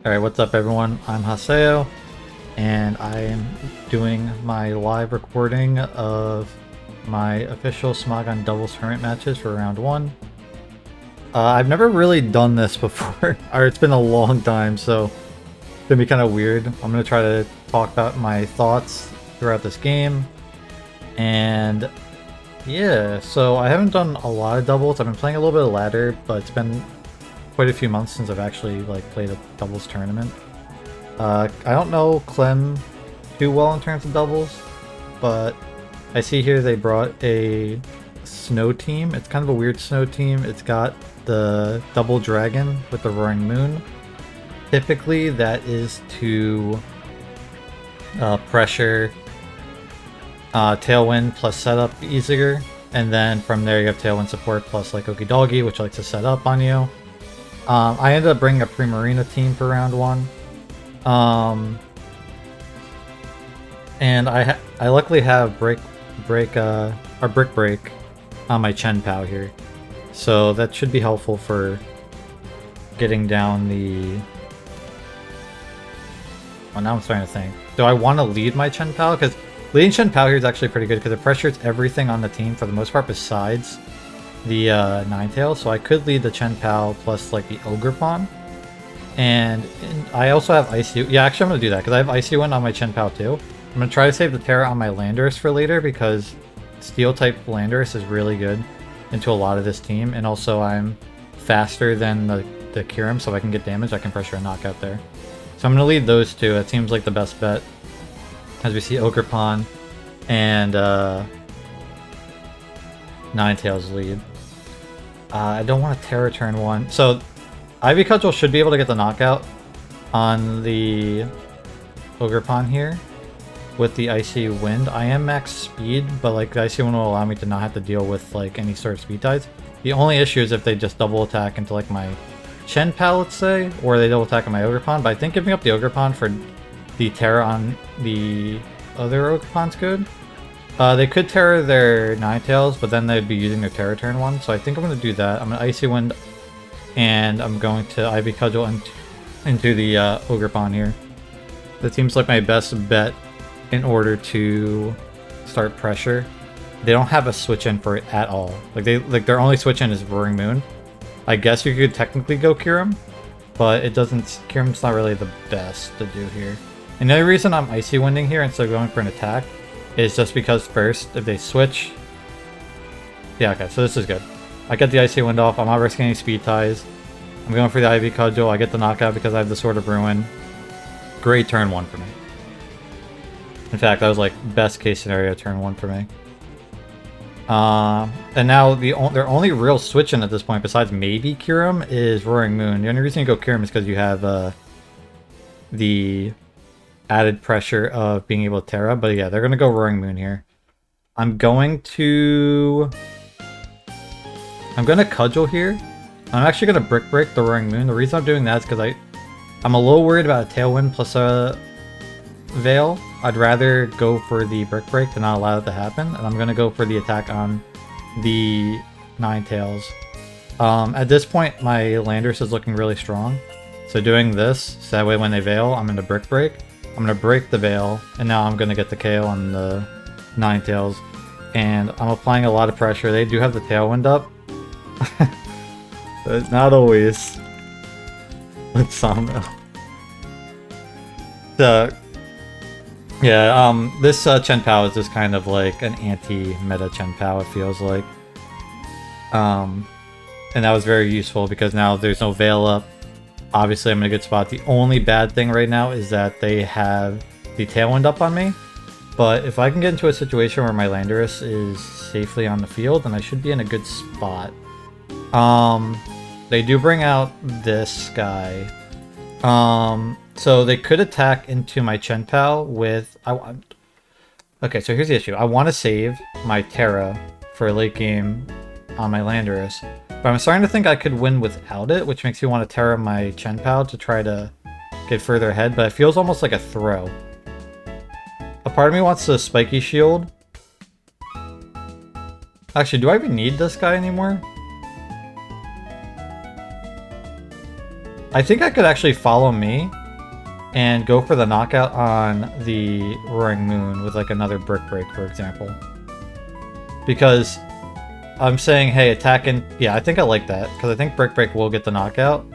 Alright, what's up everyone? I'm Haseo, and I am doing my live recording of my official Smogon doubles tournament matches for round 1. I've never really done this before, or it's been a long time, so it's gonna be kind of weird. I'm gonna try to talk about my thoughts throughout this game, and yeah, so I haven't done a lot of doubles. I've been playing a little bit of ladder, but it's been quite a few months since I've actually played a doubles tournament. I don't know Clem too well in terms of doubles, but I see here they brought a snow team. It's kind of a weird snow team. It's got the double dragon with the roaring moon. Typically that is to pressure tailwind plus setup easier, and then from there you have tailwind support plus like Okie Doggy, which likes to set up on you. I ended up bringing a Primarina team for round 1. And I luckily have Brick Break on my Chen Pao here. So that should be helpful for getting down the... Well, now I'm starting to think. Do I want to lead my Chen Pao? Because leading Chen Pao here is actually pretty good because it pressures everything on the team for the most part besides the Ninetales, so I could lead the Chen Pao plus like the Ogre Pawn. And I also have Icy... Yeah, actually I'm going to do that because I have Icy Wind on my Chen Pao too. I'm going to try to save the Terra on my Landorus for later because Steel type Landorus is really good into a lot of this team, and also I'm faster than the Kyurem, so if I can get damage I can pressure a knockout there. So I'm going to lead those two. That seems like the best bet as we see Ogre Pawn and Ninetales lead. I don't want to Terra turn 1. So Ivy Cudgel should be able to get the knockout on the Ogre Pawn here with the Icy Wind. I am max speed, but like the Icy Wind will allow me to not have to deal with like any sort of speed ties. The only issue is if they just double attack into like my Chen Pao, let's say, or they double attack on my Ogre Pawn, but I think giving up the Ogre Pawn for the Terra on the other Ogre Pawn's good. They could Terra their Ninetales, but then they'd be using their Terra turn 1, so I think I'm going to do that. I'm going to Icy Wind, and I'm going to Ivy Cudgel into the Ogre Pawn here. That seems like my best bet in order to start pressure. They don't have a switch in for it at all. Their only switch in is Roaring Moon. I guess you could technically go Kyurem, but it doesn't. Kyurem's not really the best to do here. And the only reason I'm Icy Winding here instead of going for an attack is just because first, if they switch... Yeah, okay, so this is good. I get the Icy Wind off, I'm not risking any speed ties. I'm going for the Ivy Cudgel, I get the knockout because I have the Sword of Ruin. Great turn 1 for me. In fact, that was like best case scenario turn 1 for me. And now their only real switch in at this point, besides maybe Kyurem, is Roaring Moon. The only reason you go Kyurem is because you have the added pressure of being able to Terra, but yeah, they're going to go Roaring Moon here. I'm going to Cudgel here. I'm actually going to Brick Break the Roaring Moon. The reason I'm doing that is because I'm a little worried about a Tailwind plus a Veil. I'd rather go for the Brick Break to not allow it to happen, and I'm going to go for the attack on the Ninetales. At this point, my Landorus is looking really strong, so doing this, so that way when they Veil, I'm going to Brick Break. I'm going to break the Veil, and now I'm going to get the KO on the Ninetales. And I'm applying a lot of pressure. They do have the Tailwind up. But not always. With some. This Chen Pao is just kind of like an anti-meta Chen Pao, it feels like. And that was very useful because now there's no Veil up. Obviously, I'm in a good spot. The only bad thing right now is that they have the Tailwind up on me. But if I can get into a situation where my Landorus is safely on the field, then I should be in a good spot. They do bring out this guy. So they could attack into my Chen Pao with... Okay, so here's the issue. I want to save my Terra for a late game on my Landorus. But I'm starting to think I could win without it, which makes me want to Terra my Chen Pao to try to get further ahead, but it feels almost like a throw. A part of me wants the Spiky Shield. Actually, do I even need this guy anymore? I think I could actually follow me and go for the knockout on the Roaring Moon with like another Brick Break, for example. Because I'm saying, hey, attack and... Yeah, I think I like that, because I think Brick Break will get the knockout.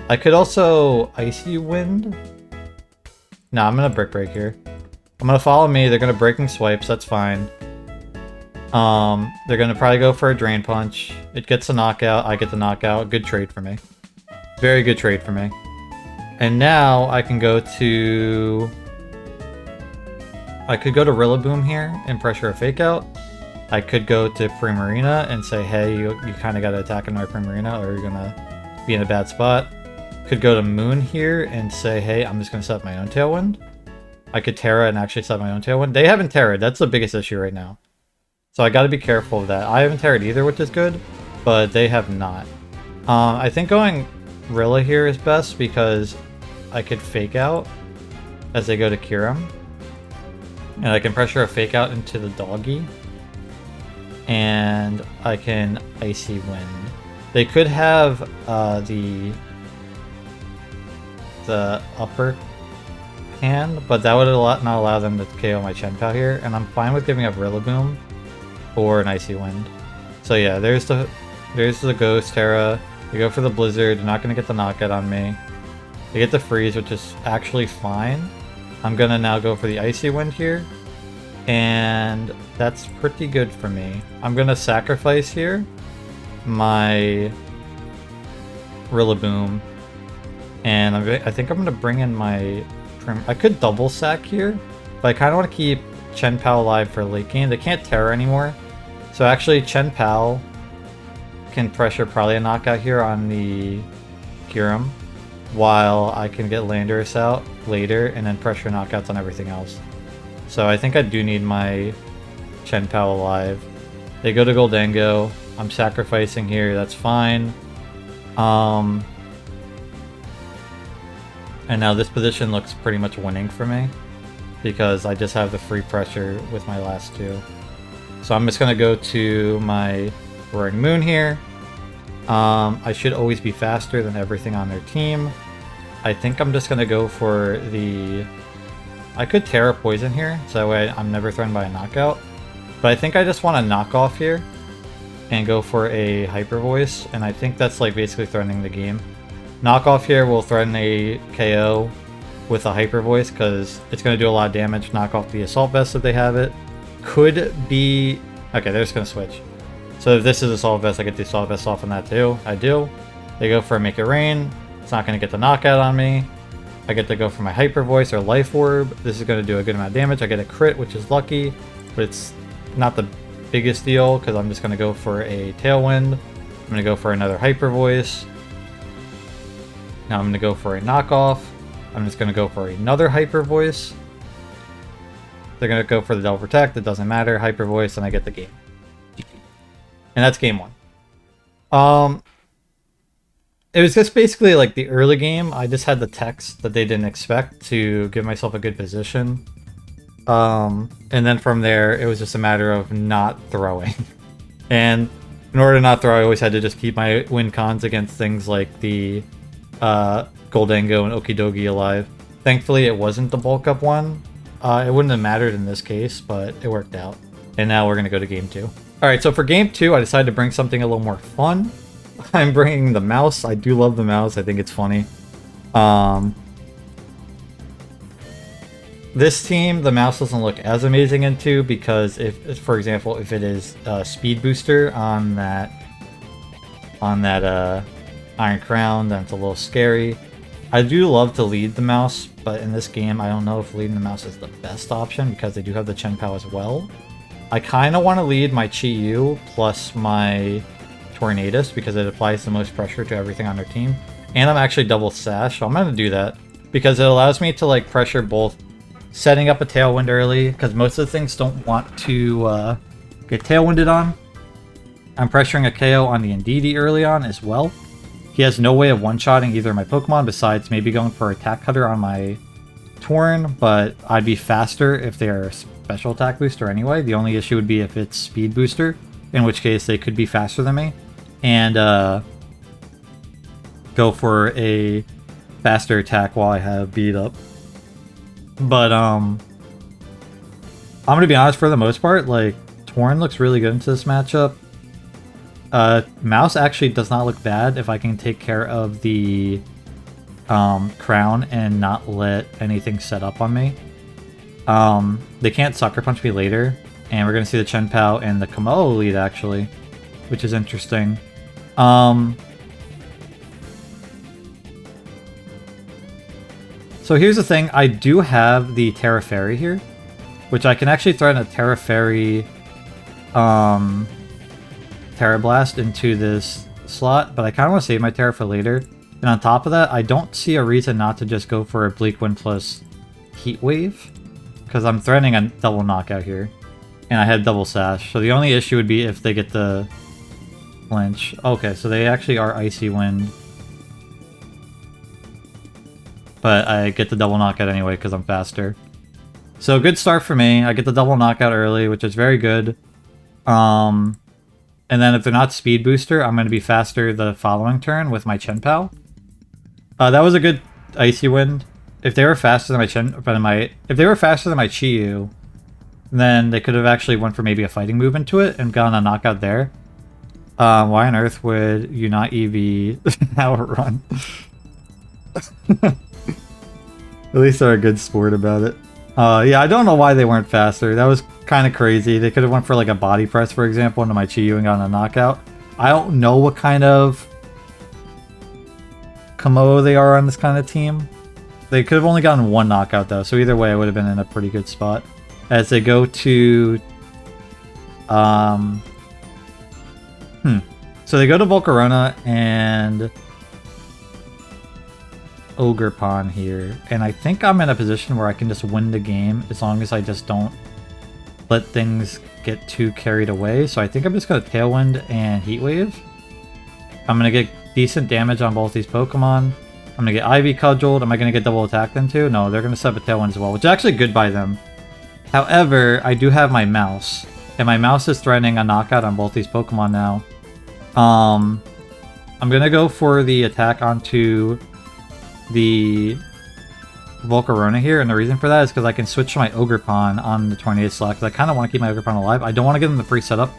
I could also Icy Wind. No, I'm gonna Brick Break here. I'm gonna follow me, they're gonna Breaking Swipes, that's fine. They're gonna probably go for a Drain Punch. It gets a knockout, I get the knockout. Good trade for me. Very good trade for me. And now I can go to... I could go to Rillaboom here and pressure a Fake Out. I could go to Primarina and say, hey, you kind of got to attack another Primarina or you're going to be in a bad spot. Could go to Moon here and say, hey, I'm just going to set up my own Tailwind. I could Terra and actually set my own Tailwind. They haven't Terra'd. That's the biggest issue right now. So I got to be careful of that. I haven't Terra'd either, which is good, but they have not. I think going Rilla here is best because I could Fake Out as they go to Kyurem. And I can pressure a Fake Out into the Doggy. And I can Icy Wind. They could have the upper hand, but that would not allow them to KO my Chenpao here, and I'm fine with giving up Rillaboom or an Icy Wind. So yeah, there's the Ghost Terra. They go for the Blizzard. They're not going to get the knockout on me. They get the Freeze, which is actually fine. I'm going to now go for the Icy Wind here. And that's pretty good for me. I'm going to sacrifice here my Rillaboom. And I think I'm going to bring in my... I could double sack here, but I kind of want to keep Chenpao alive for late game. They can't Terra anymore. So actually Chenpao can pressure probably a knockout here on the Kyurem, while I can get Landorus out later and then pressure knockouts on everything else. So I think I do need my Chenpao alive. They go to Goldango. I'm sacrificing here, that's fine. And now this position looks pretty much winning for me, because I just have the free pressure with my last two. So I'm just going to go to my Roaring Moon here. I should always be faster than everything on their team. I think I'm just going to go for the... I could Terra Poison here, so that way I'm never threatened by a knockout. But I think I just want to knock off here and go for a Hyper Voice, and I think that's like basically threatening the game. Knock off here will threaten a KO with a Hyper Voice because it's going to do a lot of damage. Knock off the Assault Vest if they have it. Could be... Okay, they're just going to switch. So if this is Assault Vest, I get the Assault Vest off on that too. I do. They go for a Make It Rain. It's not going to get the knockout on me. I get to go for my Hyper Voice or Life Orb. This is going to do a good amount of damage. I get a crit, which is lucky, but it's not the biggest deal because I'm just going to go for a Tailwind. I'm going to go for another Hyper Voice. Now I'm going to go for a knockoff. I'm just going to go for another Hyper Voice. They're going to go for the Double Protect. It doesn't matter. Hyper Voice, and I get the game. And that's game one. It was just basically like the early game. I just had the text that they didn't expect to give myself a good position. And then from there, it was just a matter of not throwing. And in order to not throw, I always had to just keep my win cons against things like the Goldango and Okidogi alive. Thankfully, it wasn't the bulk up one. It wouldn't have mattered in this case, but it worked out. And now we're going to go to game two. Alright, so for game two, I decided to bring something a little more fun. I'm bringing the mouse. I do love the mouse. I think it's funny. This team, the mouse doesn't look as amazing into because if, for example, if it is Speed Booster on that Iron Crown, then it's a little scary. I do love to lead the mouse, but in this game, I don't know if leading the mouse is the best option because they do have the Chenpao as well. I kind of want to lead my Chi-Yu plus my Tornadus because it applies the most pressure to everything on their team. And I'm actually double sash, so I'm going to do that because it allows me to like pressure both setting up a Tailwind early because most of the things don't want to get Tailwinded on. I'm pressuring a KO on the Indeedee early on as well. He has no way of one-shotting either of my Pokemon besides maybe going for Attack Cutter on my Torn, but I'd be faster if they're Special Attack Booster anyway. The only issue would be if it's Speed Booster, in which case they could be faster than me. And go for a faster attack while I have beat up. But I'm gonna be honest, for the most part, like, Torn looks really good into this matchup. Mouse actually does not look bad if I can take care of the crown and not let anything set up on me. They can't sucker punch me later, and we're gonna see the Chen Pao and the Kamo lead actually, which is interesting. So here's the thing, I do have the Terra Fairy here, which I can actually threaten a Terra Fairy Terra Blast into this slot, but I kind of want to save my Terra for later. And on top of that, I don't see a reason not to just go for a Bleak Wind plus Heat Wave, because I'm threatening a double knockout here, and I had double sash. So the only issue would be if they get the flinch. Okay, so they actually are Icy Wind, but I get the double knockout anyway because I'm faster. So good start for me. I get the double knockout early, which is very good. And then if they're not speed booster, I'm going to be faster the following turn with my Chen Pao. That was a good Icy Wind. If they were faster than if they were faster than my Chi-Yu, then they could have actually went for maybe a fighting move into it and gotten a knockout there. Why on earth would you not EV outrun? At least they're a good sport about it. Yeah, I don't know why they weren't faster. That was kind of crazy. They could have went for like a body press, for example, into my Chi-Yu and gotten a knockout. I don't know what kind of Kamo they are on this kind of team. They could have only gotten one knockout though, so either way I would have been in a pretty good spot. As they go to... So they go to Volcarona and... Ogerpon here, and I think I'm in a position where I can just win the game as long as I just don't let things get too carried away. So I think I'm just going to Tailwind and Heat Wave. I'm going to get decent damage on both these Pokemon. I'm going to get Ivy Cudgeled. Am I going to get double attack then too? No, they're going to set up a Tailwind as well, which is actually good by them. However, I do have my Mouse, and my Mouse is threatening a knockout on both these Pokemon now. I'm going to go for the attack onto the Volcarona here, and the reason for that is because I can switch to my Ogerpon on the Tornado slot, because I kind of want to keep my Ogerpon alive. I don't want to give them the free setup,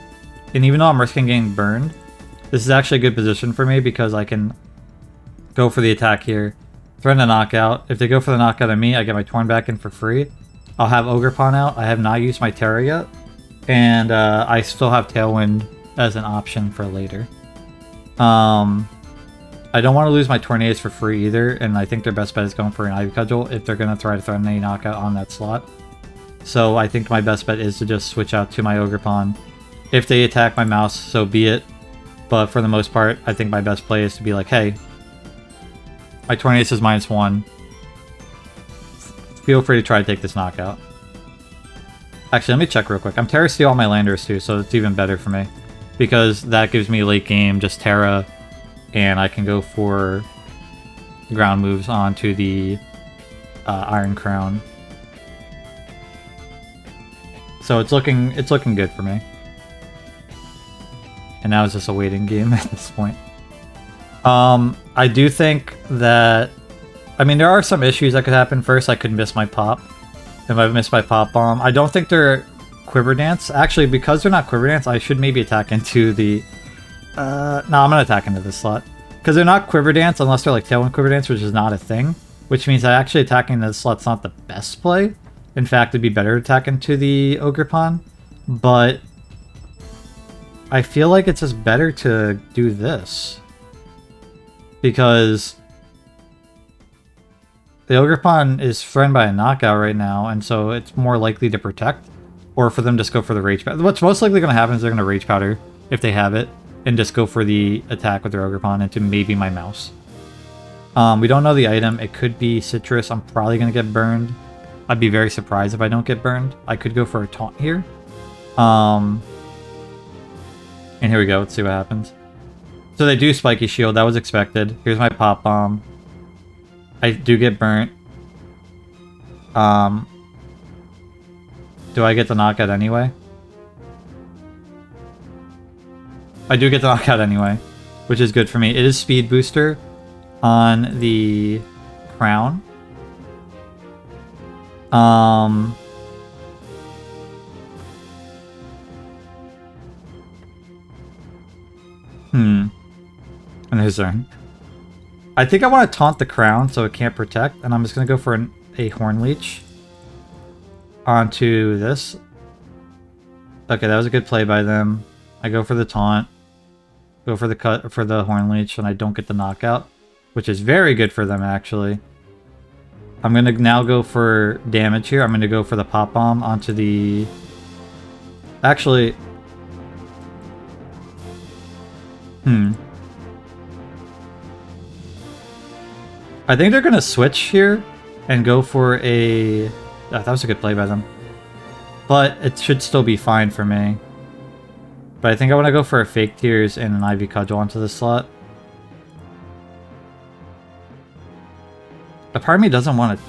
and even though I'm risking getting burned, this is actually a good position for me because I can go for the attack here, threaten a knockout. If they go for the knockout on me, I get my Torn back in for free. I'll have Ogerpon out. I have not used my Terra yet, and I still have Tailwind as an option for later. I don't want to lose my Tornades for free either, and I think their best bet is going for an Ivy Cudgel if they're going to try to threaten a knockout on that slot. So I think my best bet is to just switch out to my Ogerpon. If they attack my Mouse, so be it. But for the most part, I think my best play is to be like, hey, my Tornades is -1. Feel free to try to take this knockout. Actually, let me check real quick. I'm Terra Steel on my Landers too, so it's even better for me. Because that gives me late game, just Terra, and I can go for ground moves onto the Iron Crown. So it's looking good for me. And now it's just a waiting game at this point. I do think that... I mean, there are some issues that could happen. First, I could miss my pop. If I miss my pop bomb. I don't think they're Quiver Dance. Actually, because they're not Quiver Dance, I should maybe attack into the... no, I'm going to attack into this slot. Because they're not Quiver Dance unless they're like Tailwind Quiver Dance, which is not a thing. Which means that actually attacking this slot's not the best play. In fact, it'd be better to attack into the Ogerpon. But I feel like it's just better to do this. Because the Ogerpon is threatened by a knockout right now, and so it's more likely to protect. Or for them to just go for the Rage Powder. What's most likely going to happen is they're going to Rage Powder, if they have it, and just go for the attack with their Ogerpon into maybe my Mouse. We don't know the item. It could be Citrus. I'm probably going to get burned. I'd be very surprised if I don't get burned. I could go for a Taunt here. And here we go. Let's see what happens. So they do Spiky Shield. That was expected. Here's my Pop Bomb. I do get burnt. Do I get the knockout anyway? I do get the knockout anyway, which is good for me. It is Speed Booster. on the crown. And his turn. I think I want to taunt the crown so it can't protect, and I'm just going to go for a Horn Leech onto this. Okay, that was a good play by them. I go for the taunt, go for the cut for the Horn Leech, and I don't get the knockout, which is very good for them, actually. I'm going to now go for damage here. I'm going to go for the Pop Bomb onto the... Actually... I think they're going to switch here and go for a... Oh, that was a good play by them. But it should still be fine for me. But I think I want to go for a Fake Tears and an Ivy Cudgel onto the slot. A part of me doesn't want to...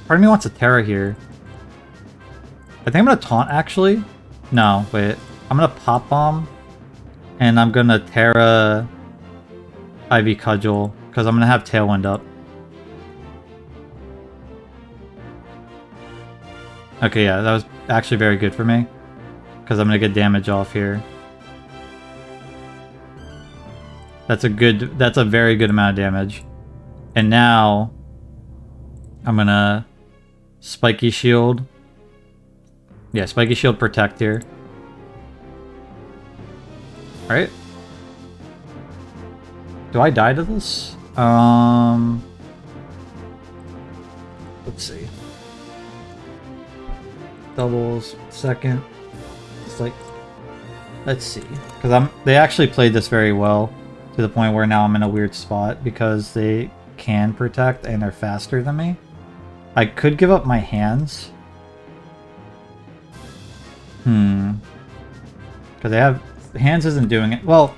Part of me wants a Terra here. I think I'm going to taunt, actually. No, wait. I'm going to Pop Bomb. And I'm going to Terra Ivy Cudgel. Because I'm going to have Tailwind up. Okay, yeah, that was actually very good for me. Because I'm going to get damage off here. That's a very good amount of damage. And now... I'm going to Spiky Shield. Yeah, Spiky Shield Protect here. Alright. Do I die to this? Let's see. Doubles, second. It's like... Let's see. Because they actually played this very well. To the point where now I'm in a weird spot. Because they can protect and they're faster than me. I could give up my hands. Because they have... Hands isn't doing it. Well,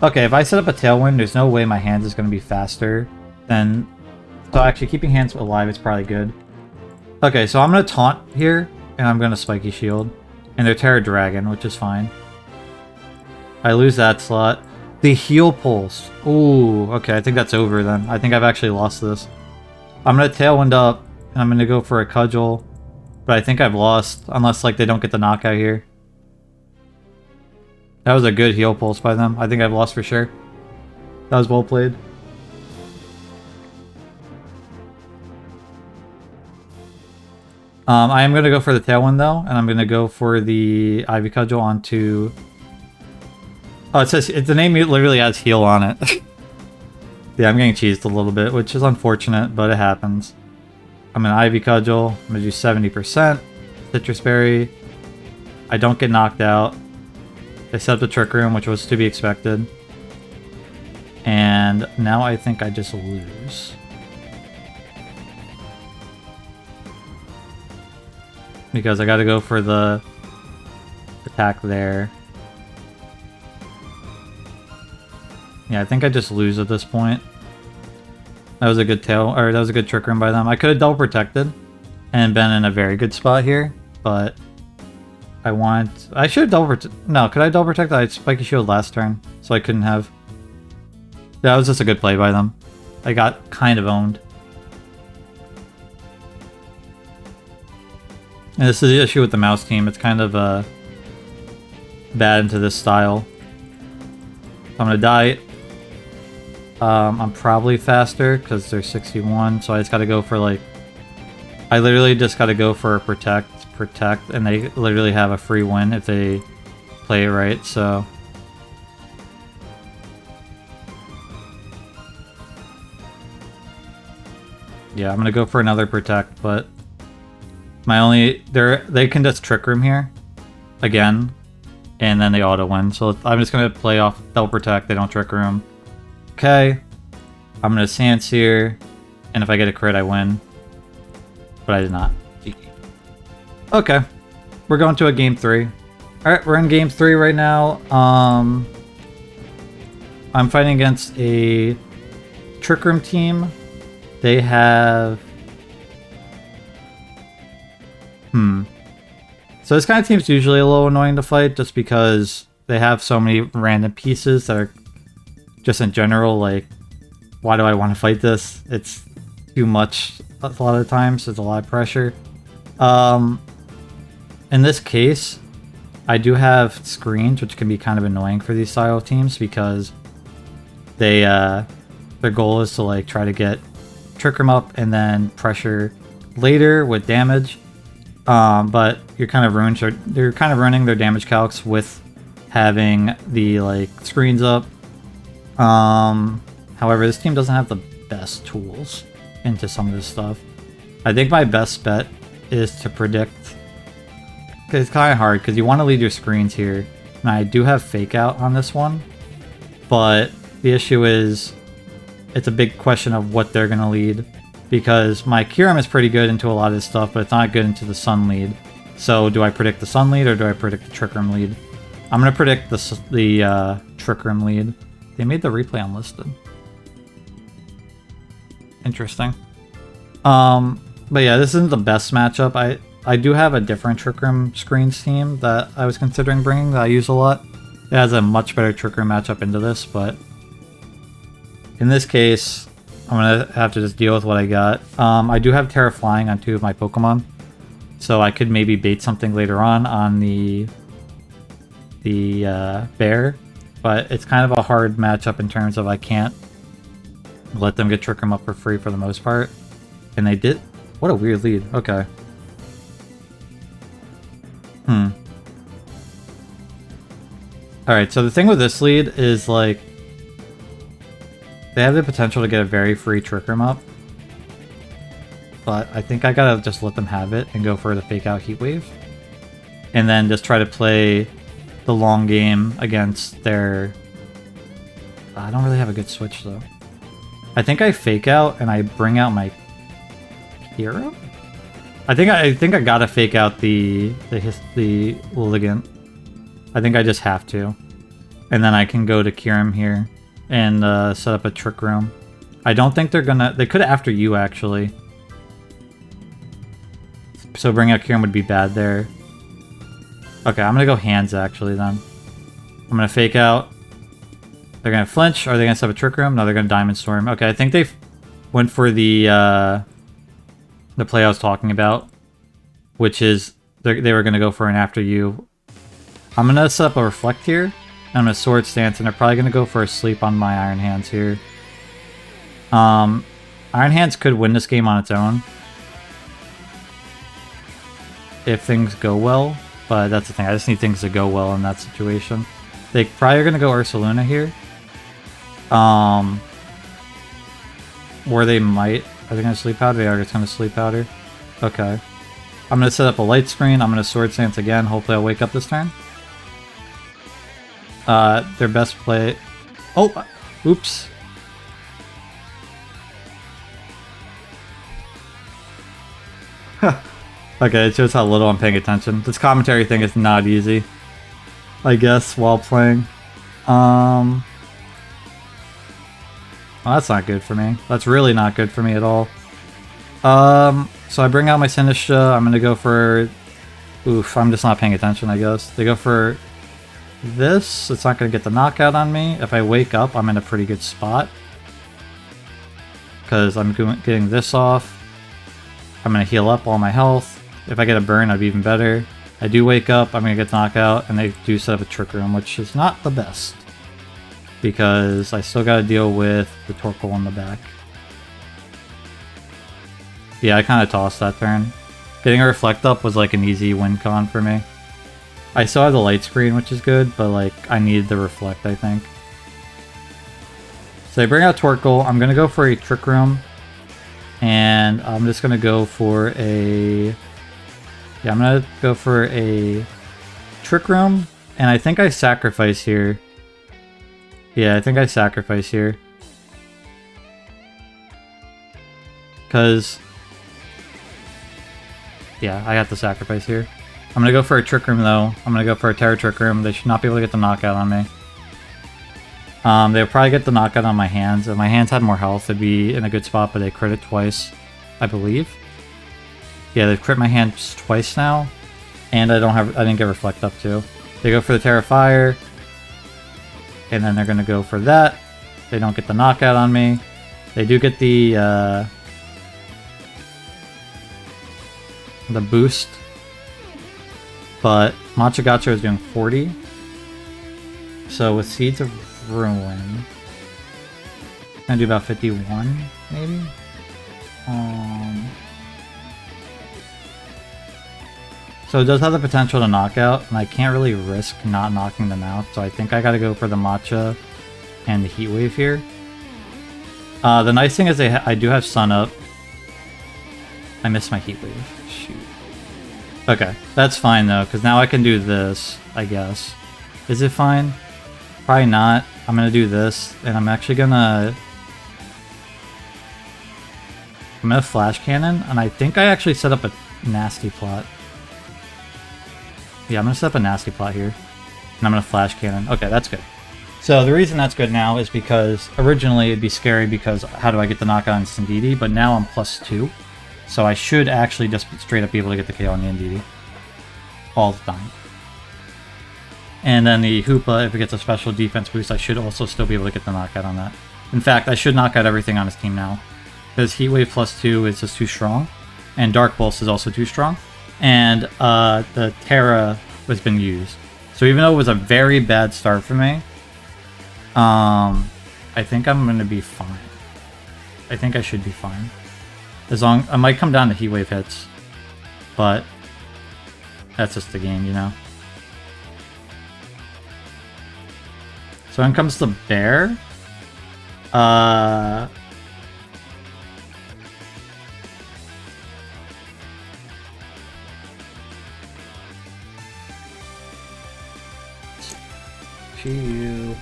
okay, if I set up a Tailwind, there's no way my hands is going to be faster than... So actually, keeping hands alive is probably good. Okay, so I'm going to taunt here, and I'm going to Spiky Shield. And they're Terra Dragon, which is fine. I lose that slot. The Heal Pulse. Ooh, okay, I think that's over then. I think I've actually lost this. I'm going to Tailwind up. And I'm going to go for a Cudgel. But I think I've lost. Unless, like, they don't get the knockout here. That was a good Heal Pulse by them. I think I've lost for sure. That was well played. I am going to go for the Tailwind, though. And I'm going to go for the Ivy Cudgel onto... Oh, it says... The name literally has Heal on it. Yeah, I'm getting cheesed a little bit, which is unfortunate, but it happens. I'm an Ivy Cudgel. I'm going to do 70%. Citrus Berry. I don't get knocked out. They set up the Trick Room, which was to be expected. And now I think I just lose. Because I got to go for the attack there. Yeah, I think I just lose at this point. That was a good that was a good Trick Room by them. I could have double protected and been in a very good spot here, but I should have double no, could I double protect? I had Spiky Shield last turn, so I couldn't have. That was just a good play by them. I got kind of owned. And this is the issue with the mouse team. It's kind of bad into this style. I'm gonna die. I'm probably faster because they're 61, so I just gotta go for like... I literally just gotta go for a protect, and they literally have a free win if they play it right, so... Yeah, I'm gonna go for another protect, but... They can just Trick Room here. Again. And then they auto win, so I'm just gonna play off double protect, they don't Trick Room. Okay, I'm gonna Sans here, and if I get a crit, I win. But I did not. Okay, we're going to a game 3. Alright, we're in game 3 right now. I'm fighting against a Trick Room team. They have... So this kind of team's usually a little annoying to fight, just because they have so many random pieces that are just in general, like, why do I want to fight this? It's too much a lot of the times. It's a lot of pressure. In this case, I do have screens, which can be kind of annoying for these style of teams because they their goal is to like try to get Trick Room up and then pressure later with damage. But you're kind of ruining their damage calcs with having the like screens up. However, this team doesn't have the best tools into some of this stuff. I think my best bet is to predict. It's kind of hard because you want to lead your screens here, and I do have fake out on this one, but the issue is it's a big question of what they're going to lead, because my Kyurem is pretty good into a lot of this stuff, but it's not good into the Sun lead. So do I predict the Sun lead or do I predict the Trick Room lead? I'm going to predict the Trick Room lead. They made the replay unlisted. Interesting. But yeah, this isn't the best matchup. I do have a different Trick Room screens team that I was considering bringing that I use a lot. It has a much better Trick Room matchup into this, but in this case, I'm going to have to just deal with what I got. I do have Terra Flying on 2 of my Pokemon, so I could maybe bait something later on the Bear, but it's kind of a hard matchup in terms of I can't let them get Trick Room up for free for the most part. And they did. What a weird lead. Okay. Alright, so the thing with this lead is, like, they have the potential to get a very free Trick Room up. But I think I gotta just let them have it and go for the fake out Heat Wave. And then just try to play the long game against their... I don't really have a good switch, though. I think I fake out and I bring out my hero? I think I gotta fake out the Ligant. I think I just have to. And then I can go to Kyurem here and set up a Trick Room. I don't think they're gonna... They could after you, actually. So bringing out Kyurem would be bad there. Okay, I'm gonna go hands, actually, then. I'm gonna fake out. They're gonna flinch. Are they gonna set up a Trick Room? No, they're gonna Diamond Storm. Okay, I think they went for the play I was talking about, which is they were gonna go for an after you. I'm gonna set up a Reflect here. And I'm gonna Sword Stance, and they're probably gonna go for a sleep on my Iron Hands here. Iron Hands could win this game on its own if things go well, but that's the thing. I just need things to go well in that situation. They probably are gonna go Ursaluna here. Or they might. Are they gonna Sleep Powder? They are just gonna Sleep Powder. Okay. I'm gonna set up a Light Screen. I'm gonna Sword Stance again. Hopefully I'll wake up this turn. Their best play... Oh! Oops. Okay, it shows how little I'm paying attention. This commentary thing is not easy, I guess, while playing. Well, that's not good for me. That's really not good for me at all. So I bring out my Sinistcha. I'm gonna go for... Oof, I'm just not paying attention, I guess. They go for this. It's not gonna get the knockout on me. If I wake up, I'm in a pretty good spot, because I'm getting this off. I'm gonna heal up all my health. If I get a burn, I'd be even better. I do wake up, I'm gonna get the knockout, and they do set up a Trick Room, which is not the best, because I still gotta deal with the Torkoal in the back. Yeah, I kind of tossed that turn. Getting a Reflect up was like an easy win con for me. I still have the Light Screen, which is good, but like I needed the Reflect, I think. So I bring out Torkoal. I'm gonna go for a Trick Room, and I'm just gonna go for a... Yeah, I'm gonna go for a Trick Room, and I think I sacrifice here. Yeah, I think I sacrifice here. Because... Yeah, I have to sacrifice here. I'm gonna go for a Trick Room, though. I'm gonna go for a Terra Trick Room. They should not be able to get the knockout on me. They'll probably get the knockout on my hands. If my hands had more health, it'd be in a good spot, but they crit it twice, I believe. Yeah, they've crit my hands twice now, and I didn't get Reflect up too. They go for the Terra Fire, and then they're gonna go for that. They don't get the knockout on me. They do get the boost, but Machagacho is doing 40. So with Seeds of Ruin, gonna do about 51, maybe? So it does have the potential to knock out, and I can't really risk not knocking them out, so I think I gotta go for the Matcha and the Heat Wave here. The nice thing is I do have Sun Up. I missed my Heat Wave. Shoot. Okay, that's fine though, because now I can do this, I guess. Is it fine? Probably not. I'm gonna do this, and I'm actually gonna... I'm gonna Flash Cannon, and I think I actually set up a nasty plot. Yeah, I'm gonna set up a nasty plot here. And I'm gonna Flash Cannon. Okay, that's good. So the reason that's good now is because originally it'd be scary because how do I get the knockout on Sindidi, but now I'm +2. So I should actually just straight up be able to get the KO on the Ndidi. All the time. And then the Hoopa, if it gets a special defense boost, I should also still be able to get the knockout on that. In fact, I should knock out everything on his team now. Because Heat Wave +2 is just too strong. And Dark Pulse is also too strong. And the Terra has been used. So even though it was a very bad start for me, I think I'm going to be fine. I think I should be fine. As long... I might come down to Heat Wave hits. But that's just the game, you know? So in comes the bear. You.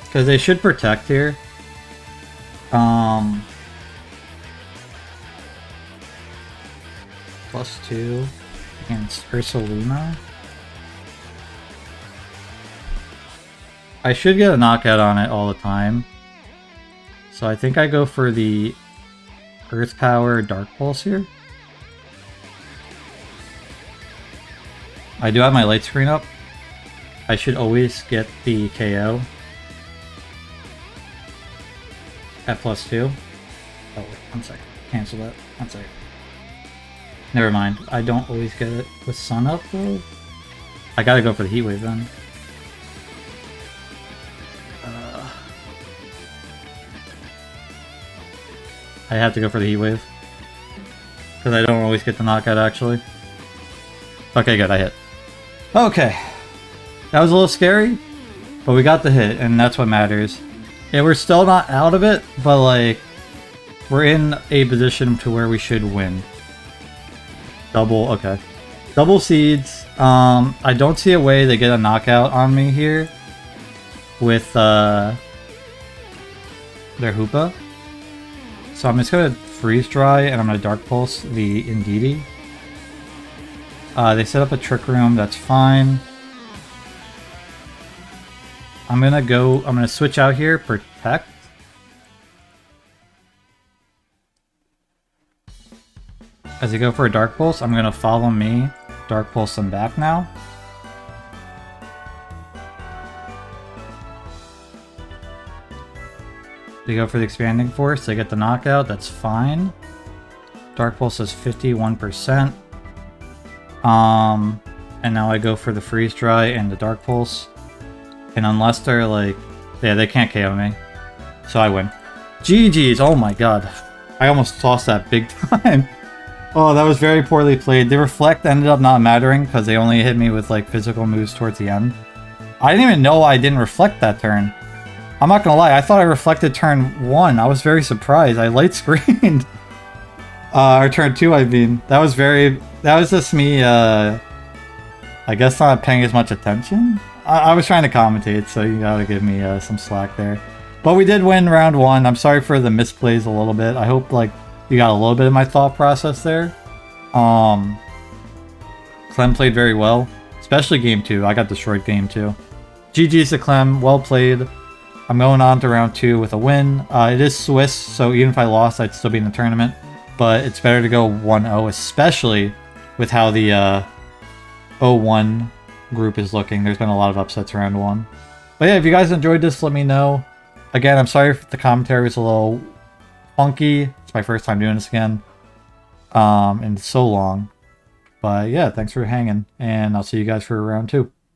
Because they should protect here. +2 against Ursaluna. I should get a knockout on it all the time. So I think I go for the Earth Power Dark Pulse here. I do have my light screen up. I should always get the KO at +2. Oh, wait, 1 second. Cancel that. 1 second. Never mind. I don't always get it with Sun Up, though. I gotta go for the Heat Wave, then. I have to go for the Heat Wave. Because I don't always get the knockout, actually. Okay, good. I hit. Okay. That was a little scary, but we got the hit, and that's what matters. Yeah, we're still not out of it, but, like, we're in a position to where we should win. Double, okay. Double seeds. I don't see a way to get a knockout on me here with their Hoopa. So I'm just gonna freeze dry and I'm gonna Dark Pulse the Ndidi. They set up a Trick Room, that's fine. I'm gonna switch out here, Protect. As they go for a Dark Pulse, I'm gonna follow me, Dark Pulse them back now. They go for the Expanding Force, they get the knockout, that's fine. Dark Pulse is 51%. And now I go for the Freeze Dry and the Dark Pulse. And unless they're like... Yeah, they can't KO me. So I win. GG's, oh my god. I almost tossed that big time. Oh, that was very poorly played. The Reflect ended up not mattering because they only hit me with like physical moves towards the end. I didn't even know I didn't reflect that turn. I'm not gonna lie, I thought I reflected turn 1. I was very surprised. I light screened. Or turn 2, I mean. That was just me, I guess not paying as much attention? I was trying to commentate, so you gotta give me some slack there. But we did win round 1. I'm sorry for the misplays a little bit. I hope, like, you got a little bit of my thought process there. Clem played very well. Especially game 2. I got destroyed game 2. GG's to Clem. Well played. I'm going on to round 2 with a win. It is Swiss, so even if I lost, I'd still be in the tournament. But it's better to go 1-0, especially with how the 0-1 group is looking. There's been a lot of upsets around 1. But yeah, if you guys enjoyed this, let me know. Again, I'm sorry if the commentary was a little funky. It's my first time doing this again. In so long. But yeah, thanks for hanging, and I'll see you guys for round 2.